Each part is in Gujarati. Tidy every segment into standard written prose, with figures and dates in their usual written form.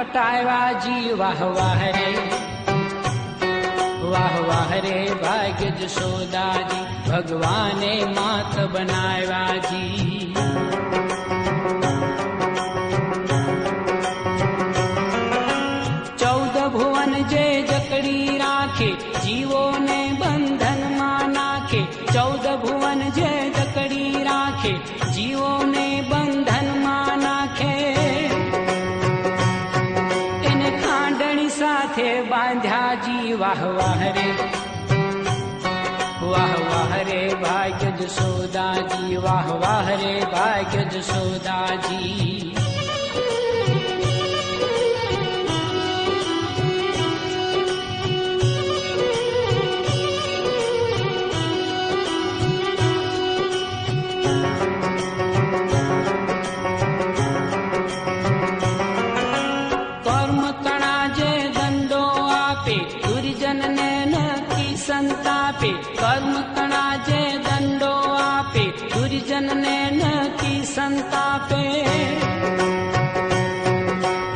कटाया जी वाह वाह रे, वाह वाह रे भाग्य जशोदा जी, भगवाने मात बनाया जी। 14 भुवन जे जकड़ी राखे, जीवो ने बंधन में नाखे। 14 भुवन जे जकड़ी राखे, जीवो ने बंधन में नाखे। इन खांडणी साथे बांध्या जी वाह वाह रे, वाह वाह रे भाग्य जशोदा जी, वाह वाह रे भाग्य जशोदा जी। कर्म कणा जे दंडो आपे, दुर्जन ने न की संतापे। कर्म कणा जे दंडो आपे, दुर्जन ने न की संतापे।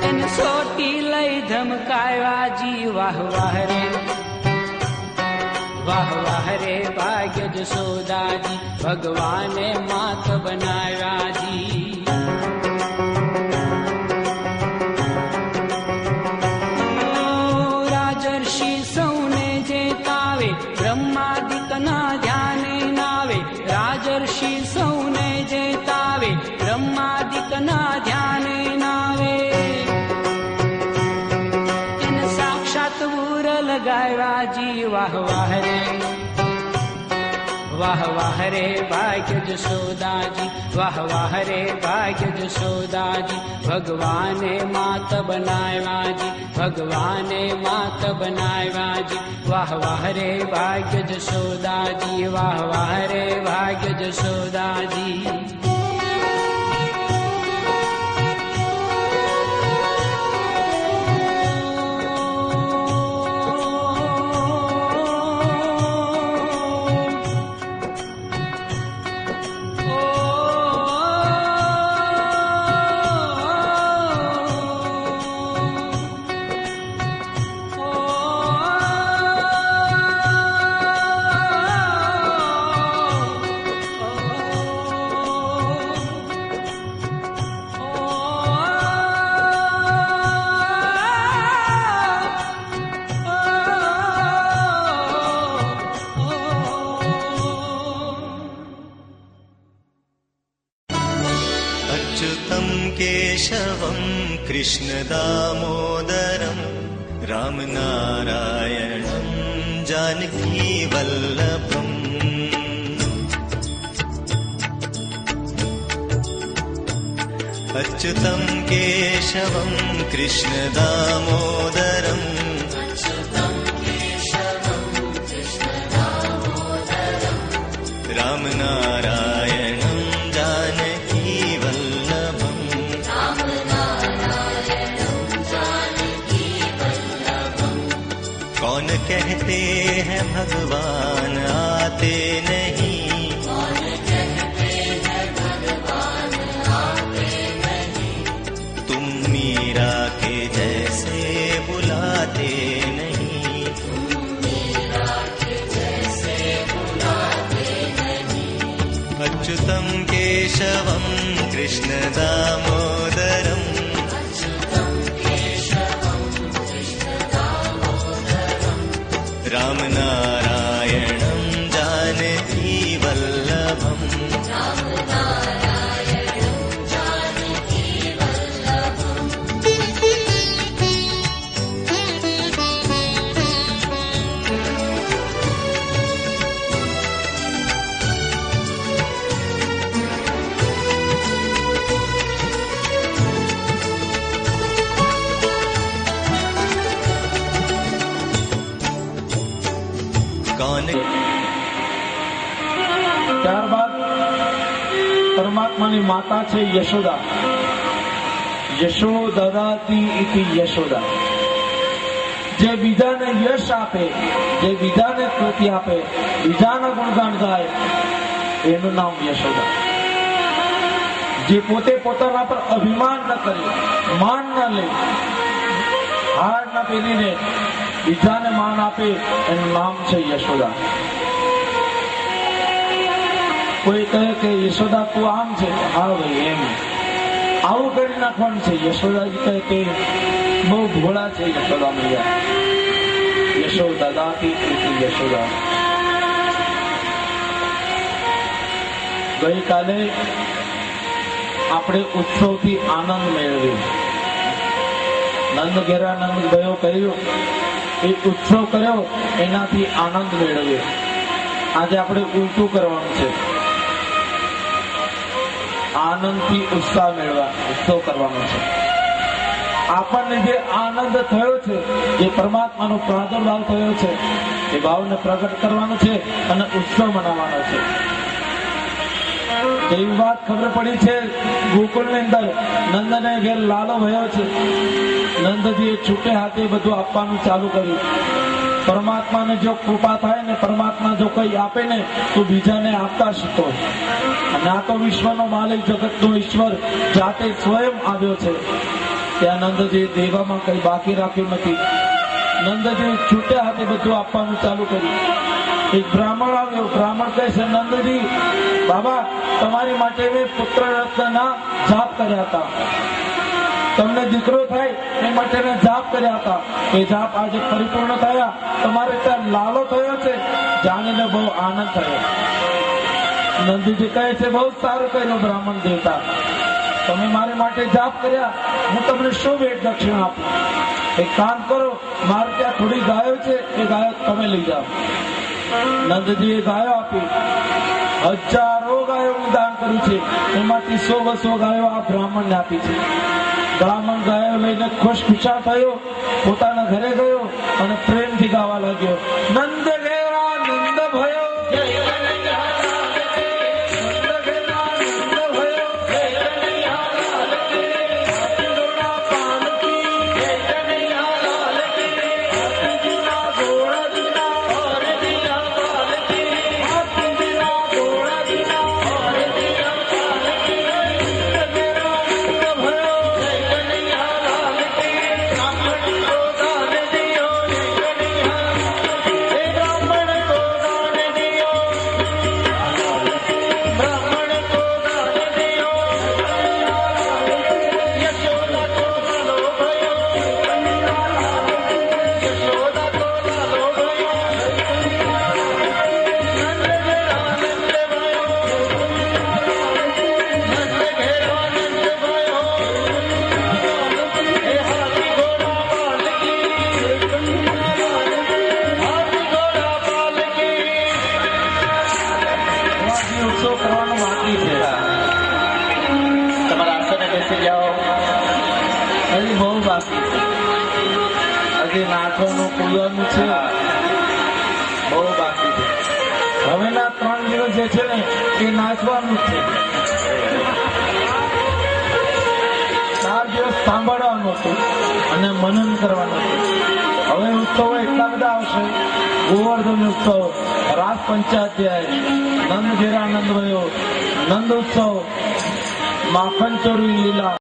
इन सोटी लई धमकाया जी वाह वाह रे, वाह वाह रे भाग्य जशोदा जी, भगवाने मात बनाया जी। राजर्षि सौने जेतावे, ब्रह्मादिक ना ध्याने नावे। राजर्षि सौने जेतावे, ब्रह्मादिक ना ध्याने नावे। इन साक्षात वूर लगाया जी वाह वाह रे, वाह वाह रे भाग्य जशोदा जी, वाह वाह रे भाग्य जशोदा जी, भगवाने मात बनाया जी, भगवाने मात बनाया जी। वाह वाह रे भाग्य जशोदा जी, वाह वाह रे भाग्य जशोदा जी। केशवं कृष्ण दामोदरं रामनारायणं जानकी वल्लभम्। अच्युतं केशवं कृष्ण दामोदरं रामनारायणं जानकी वल्लभम्। कौन कहते हैं भगवान आते नहीं, कौन कहते हैं भगवान आते नहीं। तुम मीरा के जैसे बुलाते नहीं, तुम मीरा के जैसे बुलाते नहीं। अच्युतं केशवं कृष्ण दामोदरम् रामनारायणं जानकी वल्लभम्। ત્યારબાદ પરમાત્માની માતા છે યશોદા. યશોદરાતી ઇતિ યશોદા, જે બીજાને યશ આપે, જે બીજાને કૃતિ આપે, બીજાના ગુણગાન ગાય, એનું નામ યશોદા. જે પોતે પોતાના પર અભિમાન ન કરે, માન ન લે, હાર ના પહેરીને બીજાને માન આપે એનું નામ છે યશોદા. કોઈ કહે કે યશોદા તું આમ છે, હા ભાઈ એમ આવું કરી નાખવાનું છે. યશોદાજી કહે કે બહુ ભોળા છે યશોદા મૈયા. યશોદા દાતી પ્રીતિ યશોદા. ગઈકાલે આપણે ઉત્સવથી આનંદ મેળવ્યો. નંદ ઘેરા નંદ ગયો કર્યો, એ ઉત્સવ કર્યો એનાથી આનંદ મેળવ્યો. આજે આપણે ઉલટું કરવાનું છે. આનંદથી ઉત્સાહ મેળવા ઉત્સવ કરવાનો છે. આપણને જે આનંદ થયો છે, જે પરમાત્માનો પ્રાદુર્ભાવ થયો છે, એ ભાવને પ્રગટ કરવાનો છે અને ઉત્સવ મનાવવાનો છે. એવી વાત ખબર પડી છે ગોકુળની અંદર નંદને ઘેર લાલો ભયો છે. નંદજીએ છૂટે હાથે બધું આપવાનું ચાલુ કર્યું. પરમાત્માને જો કૃપા થાય ને, પરમાત્મા જો કઈ આપે ને તો બીજાને આપતા શીખો. અને આ તો વિશ્વનો માલિક, જગતનો ઈશ્વર જાતે સ્વયં આવ્યો છે. ત્યાં નંદજી દેવામાં કઈ બાકી રાખ્યું નથી. નંદજી છૂટે હાથે બધું આપવાનું ચાલુ કર્યું. એક બ્રાહ્મણ આવ્યો. બ્રાહ્મણ કહે છે, નંદજી બાબા તમારી માટે મેં પુત્ર રત્નના જાપ કર્યા હતા. તમને દીકરો થાય એ માટે મેં જાપ કર્યા હતા. એ જાપ આજે પરિપૂર્ણ થયા. તમારે ત્યાં લાલો થયો છે, જાણીને બહુ આનંદ થયો. નંદીજી કહે છે, બહુ સારું કર્યું બ્રાહ્મણ દેવતા, તમે મારી માટે જાપ કર્યા, હું તમને શું ભેટ દક્ષિણા આપું? એક કામ કરો, મારે ત્યાં થોડી ગાયો છે, એ ગાયો તમે લઈ જાઓ. નંદજીએ ગાયો આપી. હજારો ગાયો હું દાન કર્યું છે, એમાંથી 100-200 ગાયો આ બ્રાહ્મણને આપી છે. બ્રાહ્મણ ગાયો લઈને ખુશખુશાલ થયો, પોતાના ઘરે ગયો અને પ્રેમથી ગાવા લાગ્યો, નંદ ઘેરા નંદ ભયો, હજી બહુ બાકી છે. હજી નાચવાનું કુલવાનું છે, બહુ બાકી છે. હવેના 3 દિવસ જે છે ને એ નાચવાનું જ છે. 4 દિવસ સાંભળવાનું હતું અને મનન કરવાનું હતું. હવે ઉત્સવો એટલા બધા આવશે. ગોવર્ધન ઉત્સવ, રાસ પંચાધ્યાય, નંદ ઘેરા નંદ ભયો, નંદ ઉત્સવ, માખણ ચોરી લીલા.